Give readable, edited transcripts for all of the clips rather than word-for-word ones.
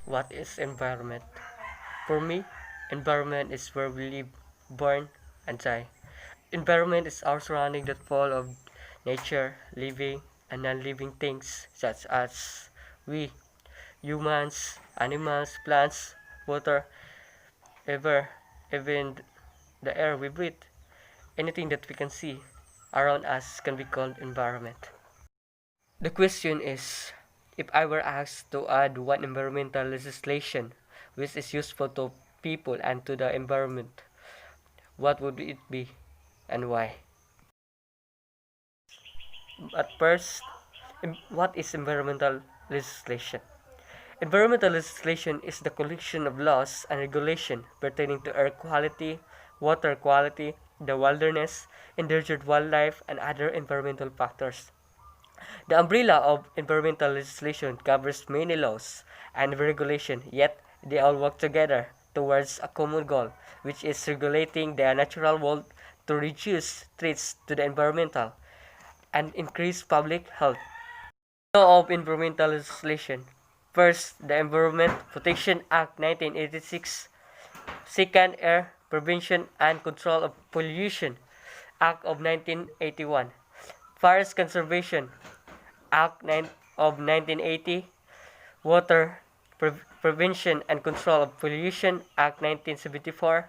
What is environment? For me, environment is where we live, born, and die. Environment is our surrounding that full of nature, living, and non-living things such as we, humans, animals, plants, water, ever, even the air we breathe. Anything that we can see around us can be called environment. The question is, if I were asked to add one environmental legislation which is useful to people and to the environment, what would it be and why? At first, what is environmental legislation? Environmental legislation is the collection of laws and regulation pertaining to air quality, water quality, the wilderness, endangered wildlife, and other environmental factors. The umbrella of environmental legislation covers many laws and regulation, yet they all work together towards a common goal, which is regulating the natural world to reduce threats to the environmental and increase public health. Law of environmental legislation. First, the Environment Protection Act 1986. Second, Air Prevention and Control of Pollution Act of 1981. Forest Conservation Act of 1980, Water Prevention and Control of Pollution Act 1974,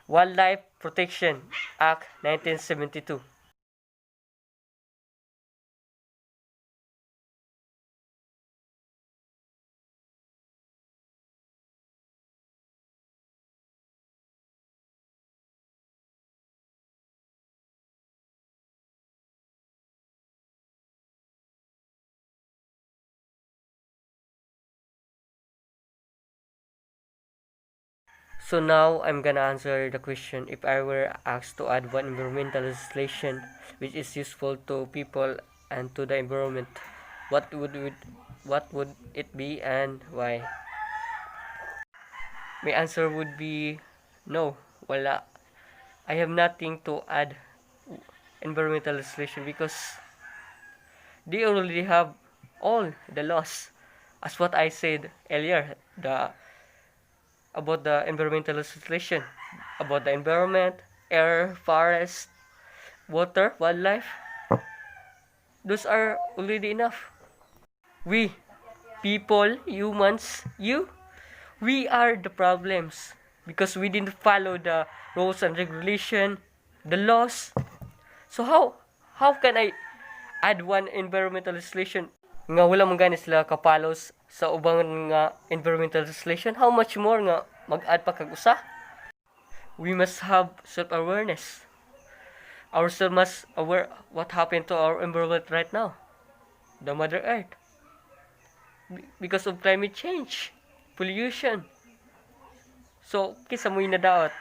Wildlife Protection Act 1972. So now I'm gonna answer the question, if I were asked to add one environmental legislation which is useful to people and to the environment, what would it be and why? My answer would be no, wala. I have nothing to add environmental legislation because they already have all the laws. As what I said earlier, the about the environmental legislation, about the environment, air, forest, water, wildlife, those are already enough. We, people, humans, we are the problems because we didn't follow the rules and regulation, the laws. So how can I add one environmental legislation nga wala man gani sila kapalos sa ubang nga environmental legislation? How much more nga mag-add pa kag usa? We must have self-awareness. Ourselves must aware what happened to our environment right now, the Mother Earth, because of climate change, pollution. So, kisa mo'y nadaot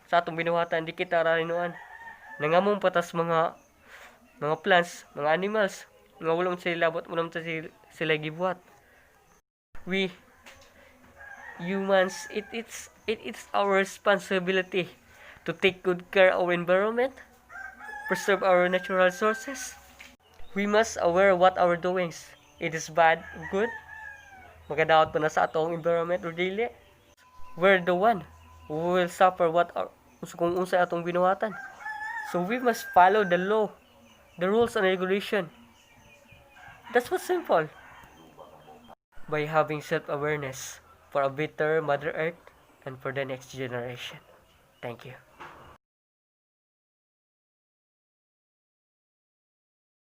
sa atong binuhatan, di kita rarinuan. Nangamong patas mga plants, mga animals, nga walang sila labot, walang sila gibuhat. We humans, it's our responsibility to take good care of our environment, preserve our natural resources. We must aware what our doings. It is bad, good, magadaot pa na sa atong environment or dili. We're the one who will suffer kung unsa atong binuhatan. So we must follow the law, the rules and regulation. That's what's simple. By having self-awareness for a better Mother Earth and for the next generation. Thank you.